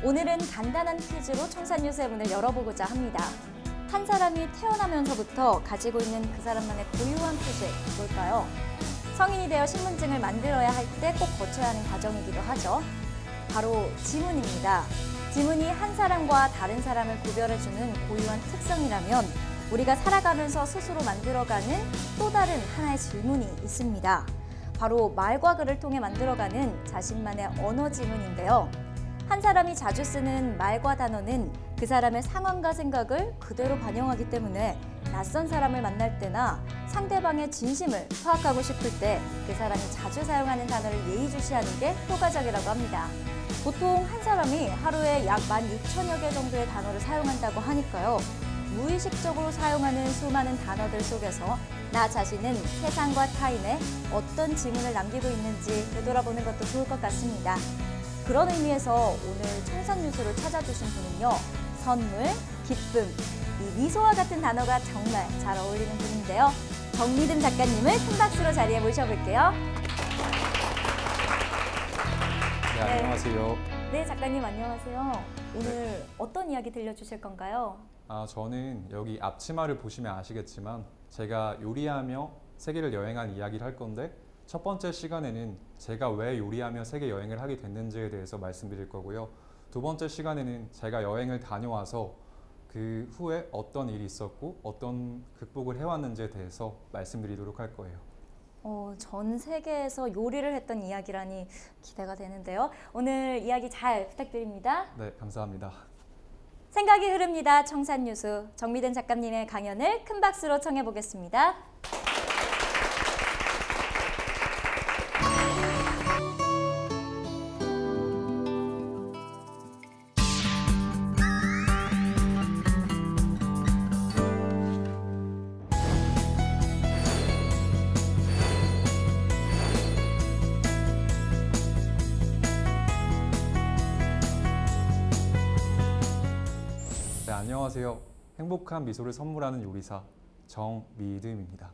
오늘은 간단한 퀴즈로 청산뉴스의 문을 열어보고자 합니다. 한 사람이 태어나면서부터 가지고 있는 그 사람만의 고유한 표식, 뭘까요? 성인이 되어 신분증을 만들어야 할 때 꼭 거쳐야 하는 과정이기도 하죠. 바로 지문입니다. 지문이 한 사람과 다른 사람을 구별해주는 고유한 특성이라면 우리가 살아가면서 스스로 만들어가는 또 다른 하나의 지문이 있습니다. 바로 말과 글을 통해 만들어가는 자신만의 언어 지문인데요. 한 사람이 자주 쓰는 말과 단어는 그 사람의 상황과 생각을 그대로 반영하기 때문에 낯선 사람을 만날 때나 상대방의 진심을 파악하고 싶을 때 그 사람이 자주 사용하는 단어를 예의주시하는 게 효과적이라고 합니다. 보통 한 사람이 하루에 약 16,000여 개 정도의 단어를 사용한다고 하니까요. 무의식적으로 사용하는 수많은 단어들 속에서 나 자신은 세상과 타인에 어떤 지문을 남기고 있는지 되돌아보는 것도 좋을 것 같습니다. 그런 의미에서 오늘 청산뉴스를 찾아주신 분은요. 선물, 기쁨, 이 미소와 같은 단어가 정말 잘 어울리는 분인데요. 정미듬 작가님을 큰 박수로 자리에 모셔볼게요. 네, 안녕하세요. 네, 작가님 안녕하세요. 오늘 어떤 이야기 들려주실 건가요? 저는 여기 앞치마를 보시면 아시겠지만 제가 요리하며 세계를 여행한 이야기를 할 건데 첫 번째 시간에는 제가 왜 요리하며 세계 여행을 하게 됐는지에 대해서 말씀드릴 거고요. 두 번째 시간에는 제가 여행을 다녀와서 그 후에 어떤 일이 있었고 어떤 극복을 해왔는지에 대해서 말씀드리도록 할 거예요. 전 세계에서 요리를 했던 이야기라니 기대가 되는데요. 오늘 이야기 잘 부탁드립니다. 네, 감사합니다. 생각이 흐릅니다. 청산뉴스 정미듬 작가님의 강연을 큰 박수로 청해 보겠습니다. 네, 안녕하세요. 행복한 미소를 선물하는 요리사 정미듬입니다.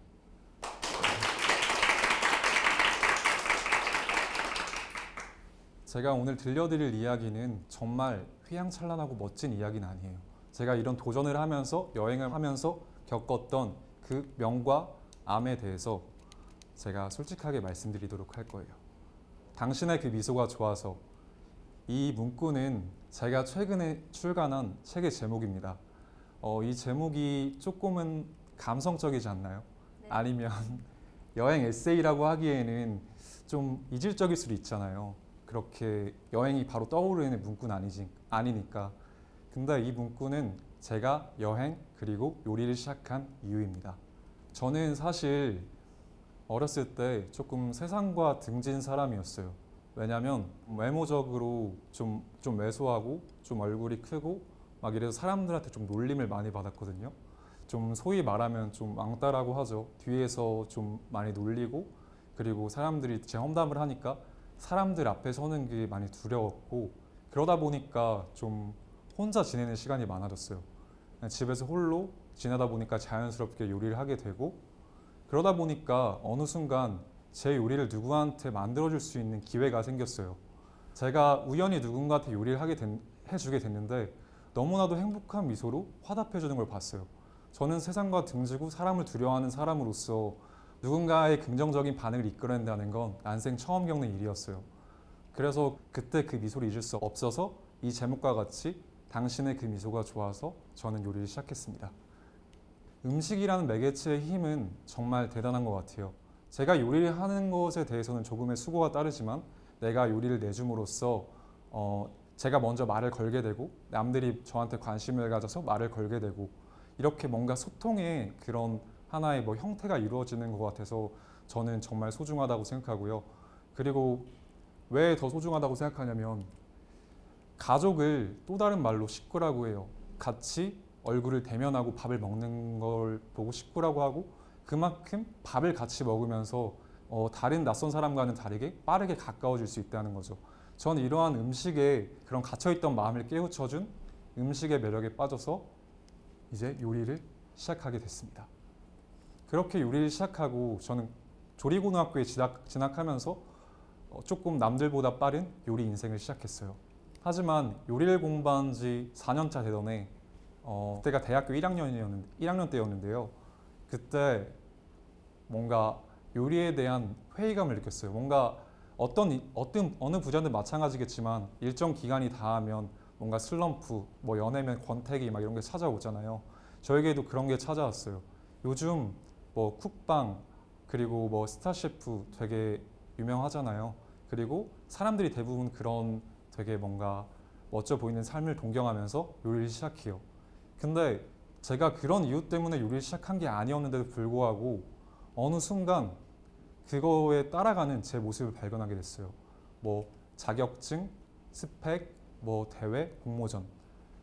제가 오늘 들려드릴 이야기는 정말 휘황찬란하고 멋진 이야기는 아니에요. 제가 이런 도전을 하면서 여행을 하면서 겪었던 그 명과 암에 대해서 제가 솔직하게 말씀드리도록 할 거예요. 당신의 그 미소가 좋아서. 이 문구는 제가 최근에 출간한 책의 제목입니다. 이 제목이 조금은 감성적이지 않나요? 네. 아니면 여행 에세이라고 하기에는 좀 이질적일 수도 있잖아요. 그렇게 여행이 바로 떠오르는 문구는 아니니까. 근데 이 문구는 제가 여행 그리고 요리를 시작한 이유입니다. 저는 사실 어렸을 때 조금 세상과 등진 사람이었어요. 왜냐면 외모적으로 좀 왜소하고 좀 얼굴이 크고 막 이래서 사람들한테 좀 놀림을 많이 받았거든요. 좀 소위 말하면 좀 왕따라고 하죠. 뒤에서 좀 많이 놀리고 그리고 사람들이 제 험담을 하니까 사람들 앞에 서는 게 많이 두려웠고 그러다 보니까 좀 혼자 지내는 시간이 많아졌어요. 집에서 홀로 지내다 보니까 자연스럽게 요리를 하게 되고 그러다 보니까 어느 순간 제 요리를 누구한테 만들어줄 수 있는 기회가 생겼어요. 제가 우연히 누군가한테 요리를 해주게 됐는데 너무나도 행복한 미소로 화답해주는 걸 봤어요. 저는 세상과 등지고 사람을 두려워하는 사람으로서 누군가의 긍정적인 반응을 이끌어낸다는 건 난생 처음 겪는 일이었어요. 그래서 그때 그 미소를 잊을 수 없어서 이 제목과 같이 당신의 그 미소가 좋아서 저는 요리를 시작했습니다. 음식이라는 매개체의 힘은 정말 대단한 것 같아요. 제가 요리를 하는 것에 대해서는 조금의 수고가 따르지만 내가 요리를 내줌으로써 제가 먼저 말을 걸게 되고 남들이 저한테 관심을 가져서 말을 걸게 되고 이렇게 뭔가 소통의 그런 하나의 형태가 이루어지는 것 같아서 저는 정말 소중하다고 생각하고요. 그리고 왜 더 소중하다고 생각하냐면 가족을 또 다른 말로 식구라고 해요. 같이 얼굴을 대면하고 밥을 먹는 걸 보고 식구라고 하고 그만큼 밥을 같이 먹으면서 다른 낯선 사람과는 다르게 빠르게 가까워질 수 있다는 거죠. 저는 이러한 음식에 그런 갇혀있던 마음을 깨우쳐준 음식의 매력에 빠져서 이제 요리를 시작하게 됐습니다. 그렇게 요리를 시작하고 저는 조리고등학교에 진학하면서 조금 남들보다 빠른 요리 인생을 시작했어요. 하지만 요리를 공부한 지 4년차 되던 해 그때가 대학교 1학년 때였는데요. 그때 뭔가 요리에 대한 회의감을 느꼈어요. 뭔가 어느 부자든 마찬가지겠지만 일정 기간이 닿으면 뭔가 슬럼프, 뭐 연애면 권태기 막 이런 게 찾아오잖아요. 저에게도 그런 게 찾아왔어요. 요즘 뭐 쿡방 그리고 뭐 스타셰프 되게 유명하잖아요. 그리고 사람들이 대부분 그런 되게 뭔가 멋져 보이는 삶을 동경하면서 요리를 시작해요. 근데 제가 그런 이유 때문에 요리를 시작한 게 아니었는데도 불구하고 어느 순간 그거에 따라가는 제 모습을 발견하게 됐어요. 뭐 자격증, 스펙, 뭐 대회, 공모전.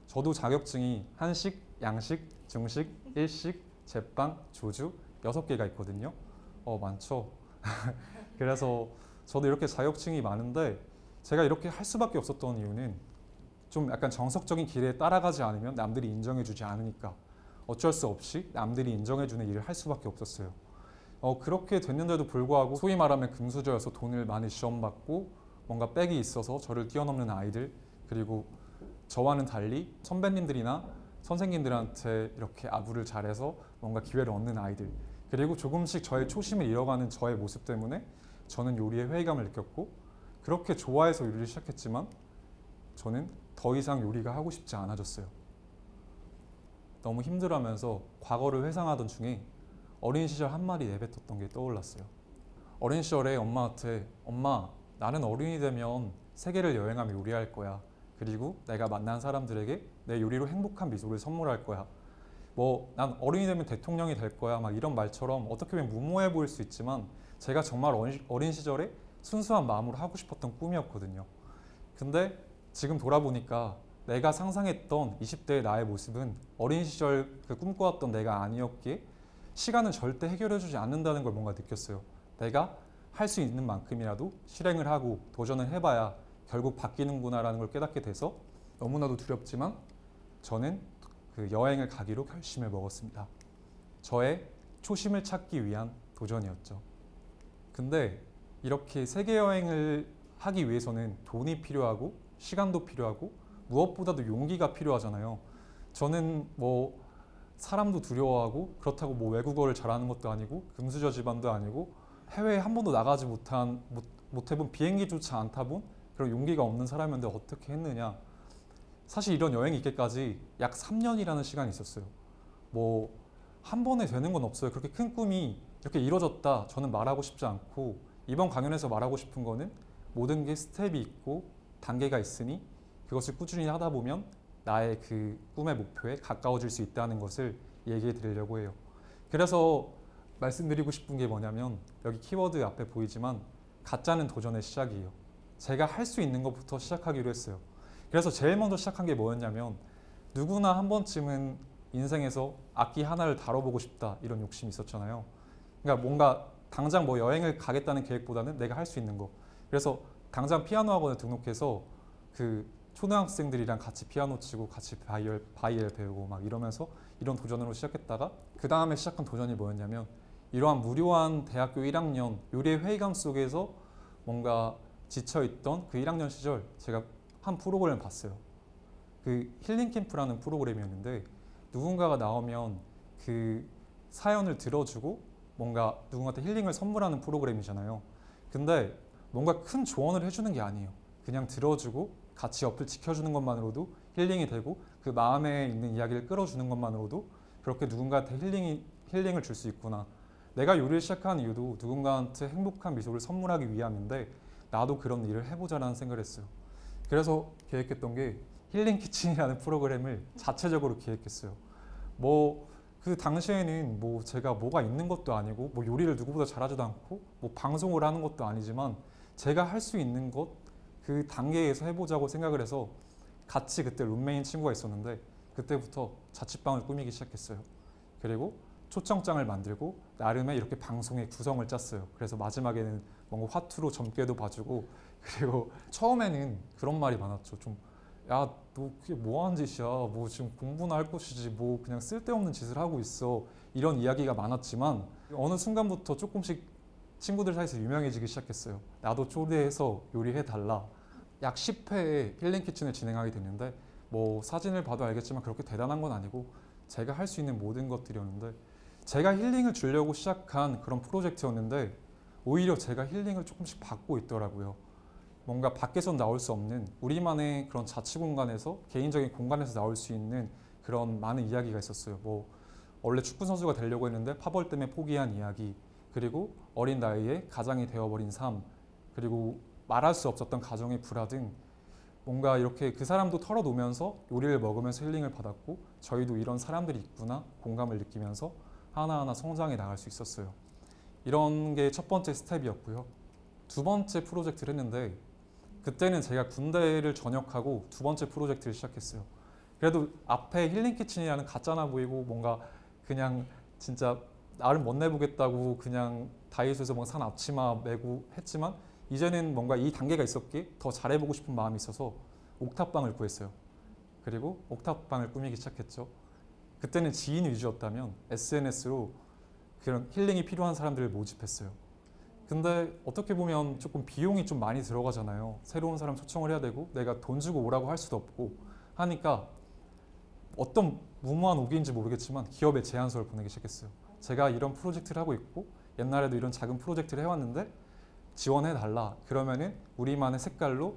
저도 자격증이 한식, 양식, 중식, 일식, 제빵, 조주 6개가 있거든요. 많죠. 그래서 저도 이렇게 자격증이 많은데 제가 이렇게 할 수밖에 없었던 이유는 좀 약간 정석적인 길에 따라가지 않으면 남들이 인정해주지 않으니까 어쩔 수 없이 남들이 인정해주는 일을 할 수밖에 없었어요. 그렇게 됐는데도 불구하고 소위 말하면 금수저여서 돈을 많이 지원받고 뭔가 백이 있어서 저를 뛰어넘는 아이들, 그리고 저와는 달리 선배님들이나 선생님들한테 이렇게 아부를 잘해서 뭔가 기회를 얻는 아이들, 그리고 조금씩 저의 초심을 잃어가는 저의 모습 때문에 저는 요리에 회의감을 느꼈고, 그렇게 좋아해서 요리를 시작했지만 저는 더 이상 요리가 하고 싶지 않아졌어요. 너무 힘들어하면서 과거를 회상하던 중에 어린 시절 한마디 내뱉었던 게 떠올랐어요. 어린 시절에 엄마한테 엄마, 나는 어른이 되면 세계를 여행하며 요리할 거야. 그리고 내가 만난 사람들에게 내 요리로 행복한 미소를 선물할 거야. 뭐 난 어른이 되면 대통령이 될 거야. 막 이런 말처럼 어떻게 보면 무모해 보일 수 있지만 제가 정말 어린 시절에 순수한 마음으로 하고 싶었던 꿈이었거든요. 근데 지금 돌아보니까 내가 상상했던 20대의 나의 모습은 어린 시절 그 꿈꿔왔던 내가 아니었기에 시간은 절대 해결해주지 않는다는 걸 뭔가 느꼈어요. 내가 할 수 있는 만큼이라도 실행을 하고 도전을 해봐야 결국 바뀌는구나라는 걸 깨닫게 돼서 너무나도 두렵지만 저는 그 여행을 가기로 결심을 먹었습니다. 저의 초심을 찾기 위한 도전이었죠. 근데 이렇게 세계 여행을 하기 위해서는 돈이 필요하고 시간도 필요하고 무엇보다도 용기가 필요하잖아요. 저는 뭐 사람도 두려워하고 그렇다고 뭐 외국어를 잘하는 것도 아니고 금수저 집안도 아니고 해외에 한 번도 나가지 못 해본 비행기조차 안 타본 그런 용기가 없는 사람인데 어떻게 했느냐. 사실 이런 여행이 있기까지 약 3년이라는 시간이 있었어요. 뭐 한 번에 되는 건 없어요. 그렇게 큰 꿈이 이렇게 이루어졌다 저는 말하고 싶지 않고, 이번 강연에서 말하고 싶은 거는 모든 게 스텝이 있고 단계가 있으니 그것을 꾸준히 하다 보면 나의 그 꿈의 목표에 가까워질 수 있다는 것을 얘기해 드리려고 해요. 그래서 말씀드리고 싶은 게 뭐냐면 여기 키워드 앞에 보이지만 가짜는 도전의 시작이에요. 제가 할 수 있는 것부터 시작하기로 했어요. 그래서 제일 먼저 시작한 게 뭐였냐면 누구나 한 번쯤은 인생에서 악기 하나를 다뤄보고 싶다 이런 욕심이 있었잖아요. 그러니까 뭔가 당장 뭐 여행을 가겠다는 계획보다는 내가 할 수 있는 거. 그래서 당장 피아노 학원에 등록해서 그 초등학생들이랑 같이 피아노 치고 같이 바이엘 배우고 막 이러면서 이런 도전으로 시작했다가 그 다음에 시작한 도전이 뭐였냐면 이러한 무료한 대학교 1학년 요리의 회의감 속에서 뭔가 지쳐있던 그 1학년 시절 제가 한 프로그램을 봤어요. 그 힐링 캠프라는 프로그램이었는데 누군가가 나오면 그 사연을 들어주고 뭔가 누군가한테 힐링을 선물하는 프로그램이잖아요. 근데 뭔가 큰 조언을 해주는 게 아니에요. 그냥 들어주고 같이 옆을 지켜주는 것만으로도 힐링이 되고 그 마음에 있는 이야기를 끌어주는 것만으로도 그렇게 누군가한테 힐링을 줄 수 있구나. 내가 요리를 시작한 이유도 누군가한테 행복한 미소를 선물하기 위함인데 나도 그런 일을 해보자라는 생각을 했어요. 그래서 계획했던 게 힐링 키친이라는 프로그램을 자체적으로 기획했어요. 뭐 그 당시에는 뭐 제가 뭐가 있는 것도 아니고 뭐 요리를 누구보다 잘하지도 않고 뭐 방송을 하는 것도 아니지만 제가 할 수 있는 것 그 단계에서 해보자고 생각을 해서 같이 그때 룸메인 친구가 있었는데 그때부터 자취방을 꾸미기 시작했어요. 그리고 초청장을 만들고 나름의 이렇게 방송의 구성을 짰어요. 그래서 마지막에는 뭔가 화투로 점괘도 봐주고, 그리고 처음에는 그런 말이 많았죠. 좀 야, 너 그게 뭐 하는 짓이야. 뭐 지금 공부나 할 것이지 뭐 그냥 쓸데없는 짓을 하고 있어. 이런 이야기가 많았지만 어느 순간부터 조금씩 친구들 사이에서 유명해지기 시작했어요. 나도 초대해서 요리해달라. 약 10회의 힐링 키친을 진행하게 됐는데 뭐 사진을 봐도 알겠지만 그렇게 대단한 건 아니고 제가 할 수 있는 모든 것들이었는데 제가 힐링을 주려고 시작한 그런 프로젝트였는데 오히려 제가 힐링을 조금씩 받고 있더라고요. 뭔가 밖에서 나올 수 없는 우리만의 그런 자치 공간에서 개인적인 공간에서 나올 수 있는 그런 많은 이야기가 있었어요. 뭐 원래 축구 선수가 되려고 했는데 파벌 때문에 포기한 이야기, 그리고 어린 나이에 가장이 되어버린 삶, 그리고 말할 수 없었던 가정의 불화 등 뭔가 이렇게 그 사람도 털어놓으면서 요리를 먹으면서 힐링을 받았고 저희도 이런 사람들이 있구나 공감을 느끼면서 하나하나 성장해 나갈 수 있었어요. 이런 게 첫 번째 스텝이었고요. 두 번째 프로젝트를 했는데 그때는 제가 군대를 전역하고 두 번째 프로젝트를 시작했어요. 그래도 앞에 힐링 키친이라는 가짜나 보이고 뭔가 그냥 진짜 나름 멋내보겠다고 그냥 다이소에서 뭐 산 앞치마 메고 했지만 이제는 뭔가 이 단계가 있었기에 더 잘해보고 싶은 마음이 있어서 옥탑방을 구했어요. 그리고 옥탑방을 꾸미기 시작했죠. 그때는 지인 위주였다면 SNS로 그런 힐링이 필요한 사람들을 모집했어요. 근데 어떻게 보면 조금 비용이 좀 많이 들어가잖아요. 새로운 사람 초청을 해야 되고 내가 돈 주고 오라고 할 수도 없고 하니까 어떤 무모한 오기인지 모르겠지만 기업에 제안서를 보내기 시작했어요. 제가 이런 프로젝트를 하고 있고 옛날에도 이런 작은 프로젝트를 해왔는데 지원해달라. 그러면은 우리만의 색깔로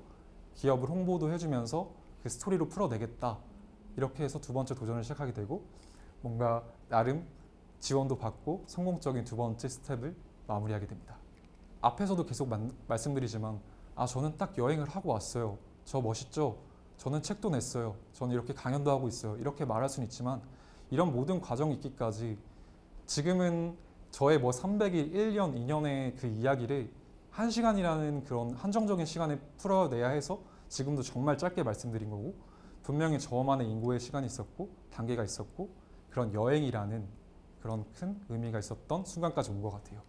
기업을 홍보도 해주면서 그 스토리로 풀어내겠다. 이렇게 해서 두 번째 도전을 시작하게 되고 뭔가 나름 지원도 받고 성공적인 두 번째 스텝을 마무리하게 됩니다. 앞에서도 계속 말씀드리지만 저는 딱 여행을 하고 왔어요. 저 멋있죠? 저는 책도 냈어요. 저는 이렇게 강연도 하고 있어요. 이렇게 말할 수는 있지만 이런 모든 과정이 있기까지 지금은 저의 뭐 300일, 1년, 2년의 그 이야기를 1시간이라는 그런 한정적인 시간에 풀어내야 해서 지금도 정말 짧게 말씀드린 거고 분명히 저만의 인고의 시간이 있었고 단계가 있었고 그런 여행이라는 그런 큰 의미가 있었던 순간까지 온 것 같아요.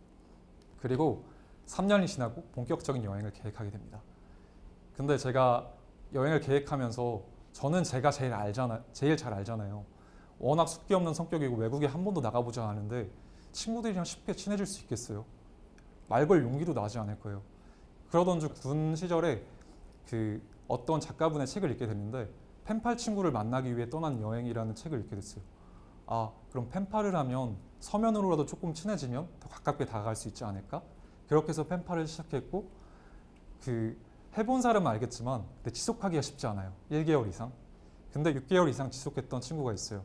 그리고 3년이 지나고 본격적인 여행을 계획하게 됩니다. 근데 제가 여행을 계획하면서 저는 제가 제일 잘 알잖아요. 워낙 숫기 없는 성격이고 외국에 한 번도 나가보지 않았는데 친구들이랑 쉽게 친해질 수 있겠어요? 말 걸 용기도 나지 않을 거예요. 그러던 중 군 시절에 그 어떤 작가분의 책을 읽게 됐는데 펜팔 친구를 만나기 위해 떠난 여행이라는 책을 읽게 됐어요. 그럼 펜팔을 하면 서면으로라도 조금 친해지면 더 가깝게 다가갈 수 있지 않을까? 그렇게 해서 펜팔을 시작했고 해본 사람은 알겠지만 근데 지속하기가 쉽지 않아요. 1개월 이상. 근데 6개월 이상 지속했던 친구가 있어요.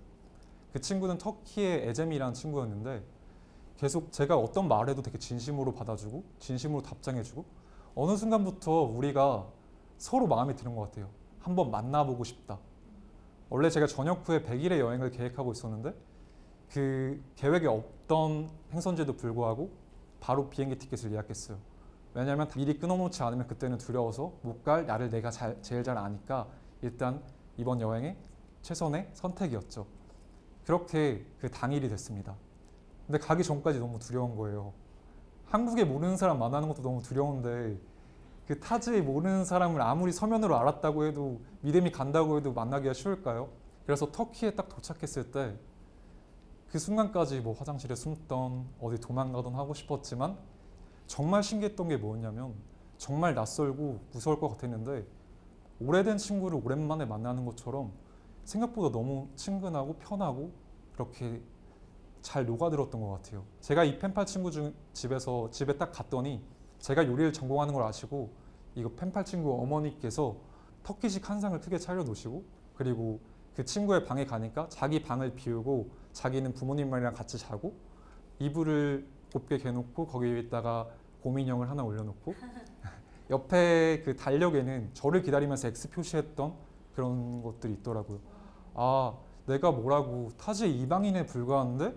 그 친구는 터키의 에젬이라는 친구였는데 계속 제가 어떤 말을 해도 되게 진심으로 받아주고 진심으로 답장해주고 어느 순간부터 우리가 서로 마음에 드는 것 같아요. 한번 만나보고 싶다. 원래 제가 전역 후에 100일의 여행을 계획하고 있었는데 그 계획에 없던 행선지에도 불구하고 바로 비행기 티켓을 예약했어요. 왜냐하면 미리 끊어놓지 않으면 그때는 두려워서 못 갈 나를 내가 제일 잘 아니까 일단 이번 여행의 최선의 선택이었죠. 그렇게 그 당일이 됐습니다. 근데 가기 전까지 너무 두려운 거예요. 한국에 모르는 사람 만나는 것도 너무 두려운데 그 타지에 모르는 사람을 아무리 서면으로 알았다고 해도 믿음이 간다고 해도 만나기가 쉬울까요? 그래서 터키에 딱 도착했을 때 그 순간까지 뭐 화장실에 숨던 어디 도망가던 하고 싶었지만 정말 신기했던 게 뭐였냐면 정말 낯설고 무서울 것 같았는데 오래된 친구를 오랜만에 만나는 것처럼 생각보다 너무 친근하고 편하고 그렇게 잘 녹아들었던 것 같아요. 제가 이 펜팔 친구 집에 딱 갔더니 제가 요리를 전공하는 걸 아시고 이거 펜팔 친구 어머니께서 터키식 한상을 크게 차려놓으시고 그리고 그 친구의 방에 가니까 자기 방을 비우고 자기는 부모님이랑 같이 자고 이불을 곱게 개놓고 거기에다가 곰인형을 하나 올려놓고 옆에 그 달력에는 저를 기다리면서 X 표시했던 그런 것들이 있더라고요. 내가 뭐라고 타지의 이방인에 불과한데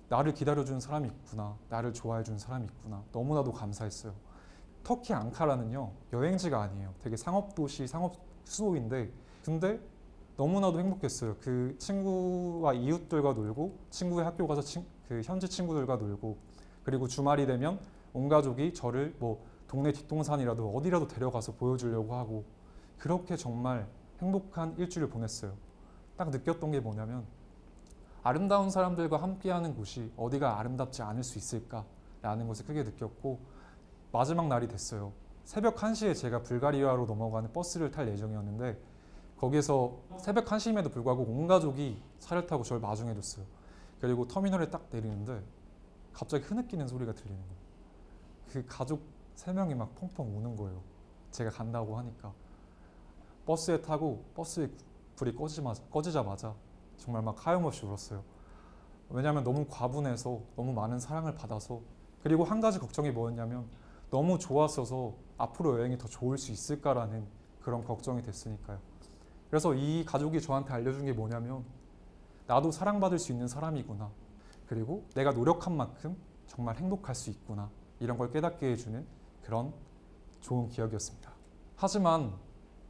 나를 기다려주는 사람이 있구나. 나를 좋아해주는 사람이 있구나. 너무나도 감사했어요. 터키 앙카라는요. 여행지가 아니에요. 되게 상업도시, 상업 수도인데 근데 너무나도 행복했어요. 그 친구와 이웃들과 놀고 친구의 학교 가서 그 현지 친구들과 놀고 그리고 주말이 되면 온 가족이 저를 뭐 동네 뒷동산이라도 어디라도 데려가서 보여주려고 하고 그렇게 정말 행복한 일주일을 보냈어요. 딱 느꼈던 게 뭐냐면 아름다운 사람들과 함께하는 곳이 어디가 아름답지 않을 수 있을까라는 것을 크게 느꼈고 마지막 날이 됐어요. 새벽 1시에 제가 불가리아로 넘어가는 버스를 탈 예정이었는데 거기에서 새벽 1시임에도 불구하고 온 가족이 차를 타고 저를 마중해줬어요. 그리고 터미널에 딱 내리는데 갑자기 흐느끼는 소리가 들리는 거예요. 그 가족 3명이 막 펑펑 우는 거예요. 제가 간다고 하니까. 버스에 타고 버스의 불이 꺼지자마자 정말 막 하염없이 울었어요. 왜냐하면 너무 과분해서 너무 많은 사랑을 받아서, 그리고 한 가지 걱정이 뭐였냐면 너무 좋았어서 앞으로 여행이 더 좋을 수 있을까라는 그런 걱정이 됐으니까요. 그래서 이 가족이 저한테 알려준 게 뭐냐면 나도 사랑받을 수 있는 사람이구나, 그리고 내가 노력한 만큼 정말 행복할 수 있구나, 이런 걸 깨닫게 해주는 그런 좋은 기억이었습니다. 하지만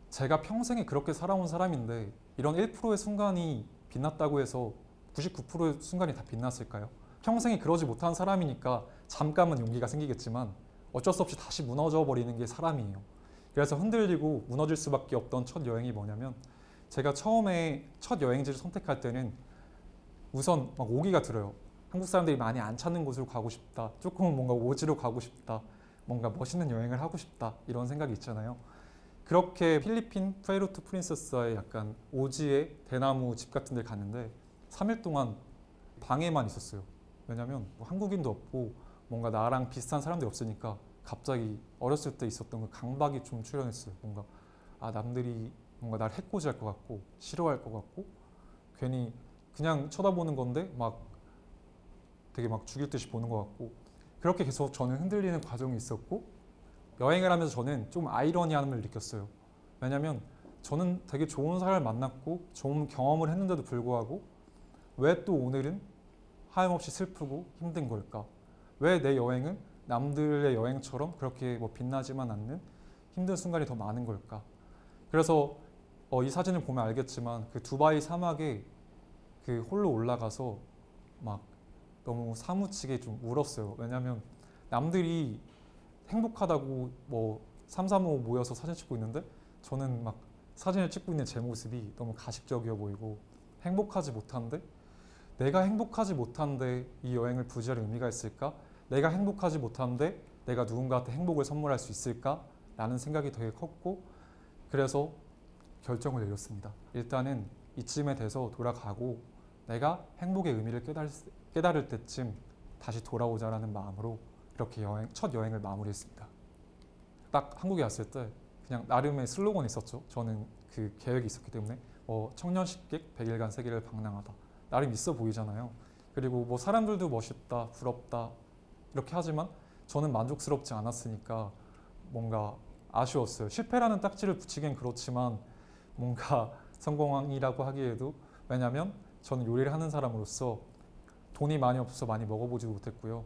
제가 평생에 그렇게 살아온 사람인데 이런 1%의 순간이 빛났다고 해서 99%의 순간이 다 빛났을까요? 평생에 그러지 못한 사람이니까 잠깐은 용기가 생기겠지만 어쩔 수 없이 다시 무너져 버리는 게 사람이에요. 그래서 흔들리고 무너질 수밖에 없던 첫 여행이 뭐냐면, 제가 처음에 첫 여행지를 선택할 때는 우선 막 오기가 들어요. 한국 사람들이 많이 안 찾는 곳으로 가고 싶다, 조금은 뭔가 오지로 가고 싶다, 뭔가 멋있는 여행을 하고 싶다, 이런 생각이 있잖아요. 그렇게 필리핀 푸에르토 프린세사의 약간 오지의 대나무 집 같은 데 갔는데 3일 동안 방에만 있었어요. 왜냐면 뭐 한국인도 없고 뭔가 나랑 비슷한 사람들이 없으니까 갑자기 어렸을 때 있었던 그 강박이 좀 출현했어요. 뭔가 남들이 뭔가 날 해코지할 것 같고 싫어할 것 같고 괜히 그냥 쳐다보는 건데 막 되게 막 죽일 듯이 보는 것 같고, 그렇게 계속 저는 흔들리는 과정이 있었고, 여행을 하면서 저는 좀 아이러니함을 느꼈어요. 왜냐면 저는 되게 좋은 사람을 만났고 좋은 경험을 했는데도 불구하고 왜 또 오늘은 하염없이 슬프고 힘든 걸까? 왜 내 여행은 남들의 여행처럼 그렇게 뭐 빛나지만 않는 힘든 순간이 더 많은 걸까? 그래서 이 사진을 보면 알겠지만 그 두바이 사막에 그 홀로 올라가서 막 너무 사무치게 좀 울었어요. 왜냐면 남들이 행복하다고 뭐 3, 4, 5 모여서 사진 찍고 있는데 저는 막 사진을 찍고 있는 제 모습이 너무 가식적이어 보이고 행복하지 못한데, 내가 행복하지 못한데 이 여행을 부지할 의미가 있을까? 내가 행복하지 못한데 내가 누군가한테 행복을 선물할 수 있을까? 라는 생각이 되게 컸고, 그래서 결정을 내렸습니다. 일단은 이쯤에 돼서 돌아가고 내가 행복의 의미를 깨달을 때쯤 다시 돌아오자라는 마음으로 이렇게 첫 여행을 마무리했습니다. 딱 한국에 왔을 때 그냥 나름의 슬로건이 있었죠. 저는 그 계획이 있었기 때문에 청년 식객 100일간 세계를 방랑하다. 나름 있어 보이잖아요. 그리고 뭐 사람들도 멋있다, 부럽다 이렇게 하지만 저는 만족스럽지 않았으니까 뭔가 아쉬웠어요. 실패라는 딱지를 붙이기엔 그렇지만 뭔가 성공이라고 하기에도, 왜냐면 저는 요리를 하는 사람으로서 돈이 많이 없어서 많이 먹어보지도 못했고요.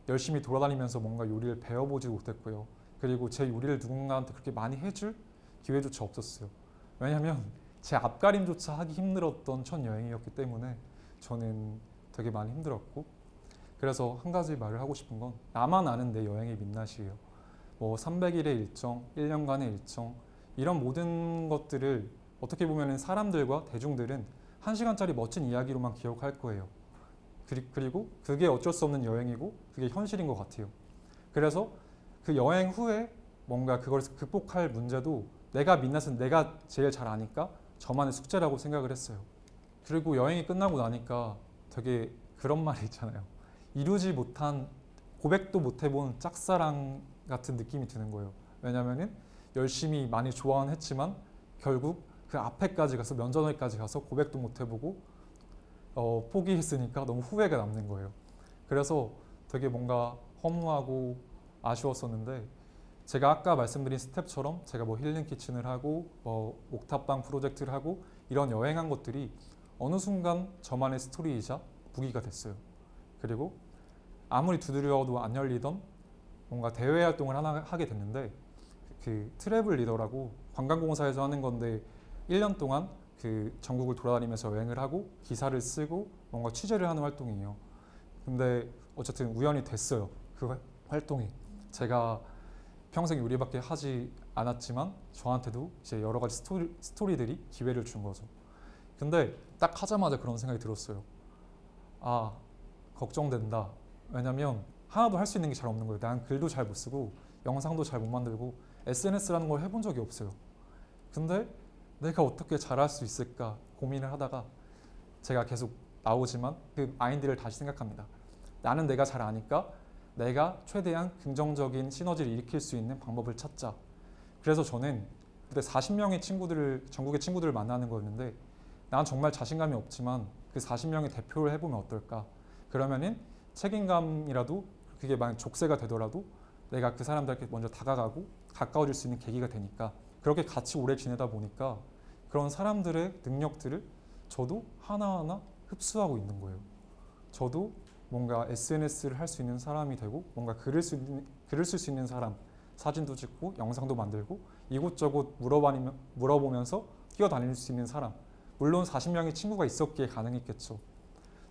열심히 돌아다니면서 뭔가 요리를 배워보지도 못했고요. 그리고 제 요리를 누군가한테 그렇게 많이 해줄 기회조차 없었어요. 왜냐면 제 앞가림조차 하기 힘들었던 첫 여행이었기 때문에 저는 되게 많이 힘들었고, 그래서 한 가지 말을 하고 싶은 건 나만 아는 내 여행의 민낯이에요. 뭐 300일의 일정, 1년간의 일정, 이런 모든 것들을 어떻게 보면 사람들과 대중들은 1시간짜리 멋진 이야기로만 기억할 거예요. 그리고 그게 어쩔 수 없는 여행이고 그게 현실인 것 같아요. 그래서 그 여행 후에 뭔가 그걸 극복할 문제도 내가 민낯은 내가 제일 잘 아니까 저만의 숙제라고 생각을 했어요. 그리고 여행이 끝나고 나니까 되게 그런 말이 있잖아요. 이루지 못한, 고백도 못 해본 짝사랑 같은 느낌이 드는 거예요. 왜냐면은 열심히 많이 좋아는 했지만 결국 그 앞에까지 가서 면전에까지 가서 고백도 못 해보고 포기했으니까 너무 후회가 남는 거예요. 그래서 되게 뭔가 허무하고 아쉬웠었는데, 제가 아까 말씀드린 스텝처럼 제가 뭐 힐링 키친을 하고 옥탑방 프로젝트를 하고 이런 여행한 것들이 어느 순간 저만의 스토리이자 무기가 됐어요. 그리고 아무리 두드려도 안 열리던 뭔가 대외 활동을 하나 하게 됐는데, 그 트래블 리더라고 관광공사에서 하는 건데 1년 동안 그 전국을 돌아다니면서 여행을 하고 기사를 쓰고 뭔가 취재를 하는 활동이에요. 근데 어쨌든 우연히 됐어요. 그 활동이. 제가 평생 요리밖에 하지 않았지만 저한테도 이제 여러 가지 스토리들이 기회를 준 거죠. 근데 딱 하자마자 그런 생각이 들었어요. 걱정된다. 왜냐면 하나도 할 수 있는 게 잘 없는 거예요. 난 글도 잘 못 쓰고 영상도 잘 못 만들고 SNS라는 걸 해본 적이 없어요. 근데 내가 어떻게 잘할 수 있을까 고민을 하다가 제가 계속 나오지만 그 마인드를 다시 생각합니다. 나는 내가 잘 아니까 내가 최대한 긍정적인 시너지를 일으킬 수 있는 방법을 찾자. 그래서 저는 그때 40명의 친구들을 전국의 친구들을 만나는 거였는데 난 정말 자신감이 없지만 그 40명의 대표를 해보면 어떨까. 그러면은 책임감이라도 그게 만약 족쇄가 되더라도 내가 그 사람들께 먼저 다가가고 가까워질 수 있는 계기가 되니까 그렇게 같이 오래 지내다 보니까 그런 사람들의 능력들을 저도 하나하나 흡수하고 있는 거예요. 저도 뭔가 SNS를 할 수 있는 사람이 되고 뭔가 글을 쓸 수 있는 사람, 사진도 찍고 영상도 만들고 이곳저곳 물어보면서 뛰어다닐 수 있는 사람. 물론 40명의 친구가 있었기에 가능했겠죠.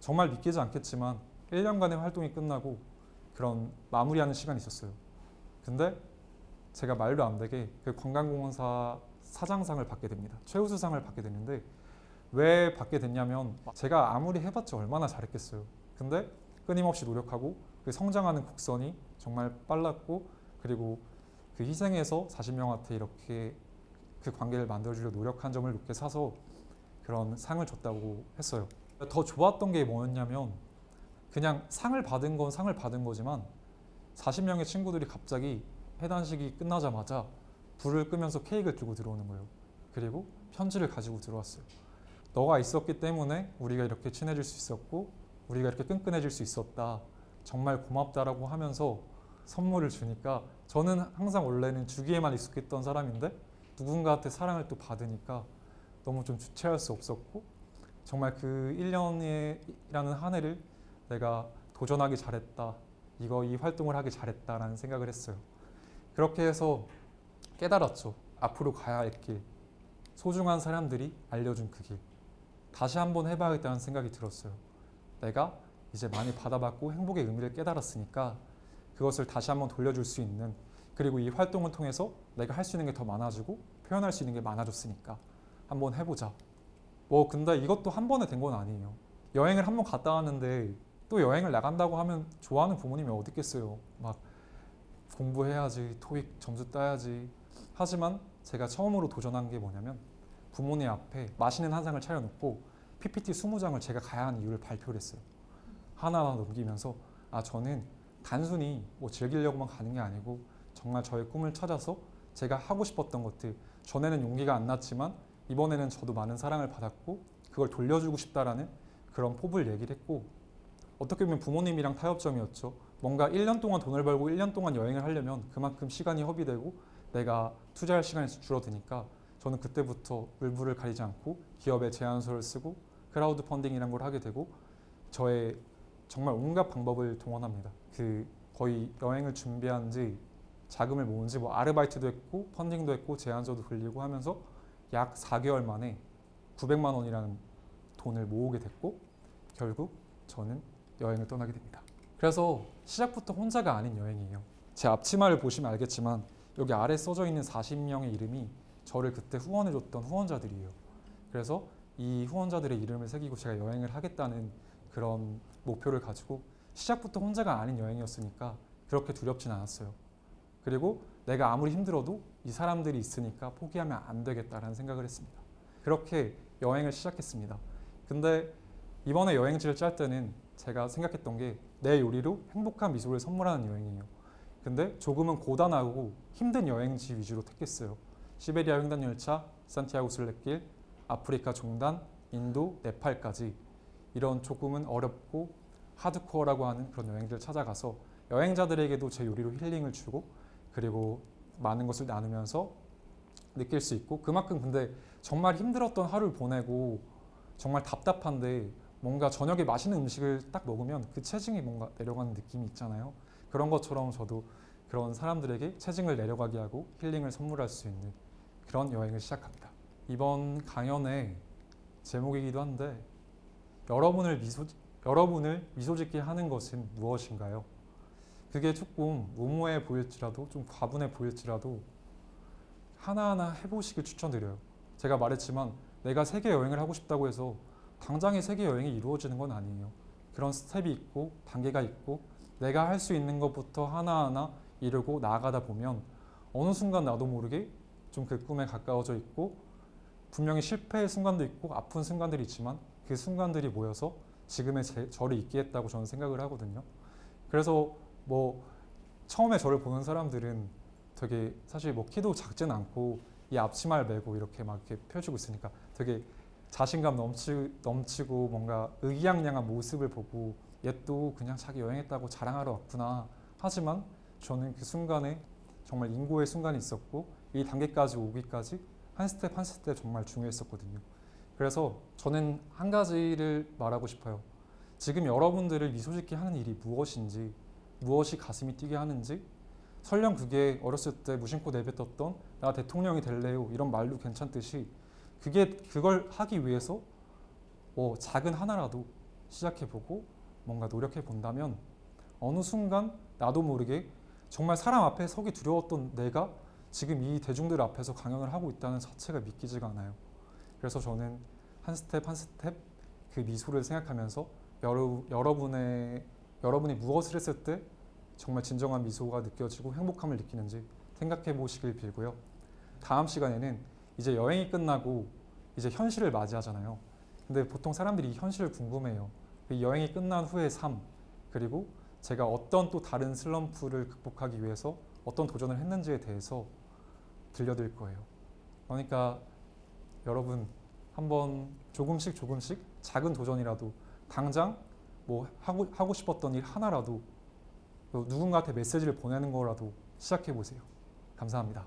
정말 믿기지 않겠지만 1년간의 활동이 끝나고 그런 마무리하는 시간이 있었어요. 근데 제가 말도 안 되게 그 관광공원사 사장상을 받게 됩니다. 최우수상을 받게 됐는데 왜 받게 됐냐면 제가 아무리 해봤자 얼마나 잘했겠어요. 근데 끊임없이 노력하고 그 성장하는 곡선이 정말 빨랐고 그리고 그 희생해서 40명한테 이렇게 그 관계를 만들어주려고 노력한 점을 높게 사서 그런 상을 줬다고 했어요. 더 좋았던 게 뭐였냐면 그냥 상을 받은 건 상을 받은 거지만 40명의 친구들이 갑자기 해단식이 끝나자마자 불을 끄면서 케이크를 들고 들어오는 거예요. 그리고 편지를 가지고 들어왔어요. 너가 있었기 때문에 우리가 이렇게 친해질 수 있었고 우리가 이렇게 끈끈해질 수 있었다. 정말 고맙다라고 하면서 선물을 주니까 저는 항상 원래는 주기에만 익숙했던 사람인데 누군가한테 사랑을 또 받으니까 너무 좀 주체할 수 없었고 정말 그 1년이라는 한 해를 내가 도전하기 잘했다. 이 활동을 하기 잘했다라는 생각을 했어요. 그렇게 해서 깨달았죠. 앞으로 가야 할 길. 소중한 사람들이 알려준 그 길. 다시 한번 해봐야겠다는 생각이 들었어요. 내가 이제 많이 받아봤고 행복의 의미를 깨달았으니까 그것을 다시 한번 돌려줄 수 있는 그리고 이 활동을 통해서 내가 할 수 있는 게 더 많아지고 표현할 수 있는 게 많아졌으니까 한번 해보자. 근데 이것도 한 번에 된 건 아니에요. 여행을 한번 갔다 왔는데 또 여행을 나간다고 하면 좋아하는 부모님이 어디 있겠어요. 막 공부해야지, 토익 점수 따야지. 하지만 제가 처음으로 도전한 게 뭐냐면 부모님 앞에 맛있는 한 상을 차려놓고 PPT 20장을 제가 가야 하는 이유를 발표를 했어요. 하나하나 넘기면서 저는 단순히 즐기려고만 가는 게 아니고 정말 저의 꿈을 찾아서 제가 하고 싶었던 것들 전에는 용기가 안 났지만 이번에는 저도 많은 사랑을 받았고 그걸 돌려주고 싶다라는 그런 포부를 얘기를 했고 어떻게 보면 부모님이랑 타협점이었죠. 뭔가 1년 동안 돈을 벌고 1년 동안 여행을 하려면 그만큼 시간이 허비되고 내가 투자할 시간이 줄어드니까 저는 그때부터 물불을 가리지 않고 기업에 제안서를 쓰고 크라우드 펀딩이라는 걸 하게 되고 저의 정말 온갖 방법을 동원합니다. 거의 여행을 준비한 지 자금을 모은 지 아르바이트도 했고 펀딩도 했고 제안서도 돌리고 하면서 약 4개월 만에 900만 원이라는 돈을 모으게 됐고 결국 저는 여행을 떠나게 됩니다. 그래서 시작부터 혼자가 아닌 여행이에요. 제 앞치마를 보시면 알겠지만 여기 아래 써져 있는 40명의 이름이 저를 그때 후원해줬던 후원자들이에요. 그래서 이 후원자들의 이름을 새기고 제가 여행을 하겠다는 그런 목표를 가지고 시작부터 혼자가 아닌 여행이었으니까 그렇게 두렵진 않았어요. 그리고 내가 아무리 힘들어도 이 사람들이 있으니까 포기하면 안 되겠다라는 생각을 했습니다. 그렇게 여행을 시작했습니다. 근데 이번에 여행지를 짤 때는 제가 생각했던 게 내 요리로 행복한 미소를 선물하는 여행이에요. 근데 조금은 고단하고 힘든 여행지 위주로 택했어요. 시베리아 횡단열차, 산티아고 순례길, 아프리카 종단, 인도, 네팔까지 이런 조금은 어렵고 하드코어라고 하는 그런 여행지를 찾아가서 여행자들에게도 제 요리로 힐링을 주고 그리고 많은 것을 나누면서 느낄 수 있고 그만큼 근데 정말 힘들었던 하루를 보내고 정말 답답한데 뭔가 저녁에 맛있는 음식을 딱 먹으면 그 체증이 뭔가 내려가는 느낌이 있잖아요. 그런 것처럼 저도 그런 사람들에게 체증을 내려가게 하고 힐링을 선물할 수 있는 그런 여행을 시작합니다. 이번 강연의 제목이기도 한데 여러분을 미소 짓게 하는 것은 무엇인가요? 그게 조금 무모해 보일지라도 좀 과분해 보일지라도 하나하나 해보시길 추천드려요. 제가 말했지만 내가 세계 여행을 하고 싶다고 해서 당장의 세계 여행이 이루어지는 건 아니에요. 그런 스텝이 있고 단계가 있고 내가 할 수 있는 것부터 하나하나 이루고 나아가다 보면 어느 순간 나도 모르게 좀 그 꿈에 가까워져 있고 분명히 실패의 순간도 있고 아픈 순간들이 있지만 그 순간들이 모여서 지금의 저를 있게 했다고 저는 생각을 하거든요. 그래서 뭐 처음에 저를 보는 사람들은 되게 사실 뭐 키도 작진 않고 이 앞치마를 메고 이렇게 막 이렇게 펴주고 있으니까 되게 자신감 넘치고 뭔가 의기양양한 모습을 보고 얘 또 그냥 자기 여행했다고 자랑하러 왔구나. 하지만 저는 그 순간에 정말 인고의 순간이 있었고 이 단계까지 오기까지 한 스텝 한 스텝 정말 중요했었거든요. 그래서 저는 한 가지를 말하고 싶어요. 지금 여러분들을 미소 짓게 하는 일이 무엇인지, 무엇이 가슴이 뛰게 하는지, 설령 그게 어렸을 때 무심코 내뱉었던 나 대통령이 될래요 이런 말도 괜찮듯이 그걸 하기 위해서 작은 하나라도 시작해보고 뭔가 노력해본다면 어느 순간 나도 모르게 정말 사람 앞에 서기 두려웠던 내가 지금 이 대중들 앞에서 강연을 하고 있다는 자체가 믿기지가 않아요. 그래서 저는 한 스텝 한 스텝 그 미소를 생각하면서 여러분이 무엇을 했을 때 정말 진정한 미소가 느껴지고 행복함을 느끼는지 생각해 보시길 빌고요. 다음 시간에는 이제 여행이 끝나고 이제 현실을 맞이하잖아요. 근데 보통 사람들이 이 현실을 궁금해요. 이 여행이 끝난 후의 삶, 그리고 제가 어떤 또 다른 슬럼프를 극복하기 위해서 어떤 도전을 했는지에 대해서 들려드릴 거예요. 그러니까 여러분 한번 조금씩 작은 도전이라도 당장 뭐 하고 싶었던 일 하나라도 누군가한테 메시지를 보내는 거라도 시작해 보세요. 감사합니다.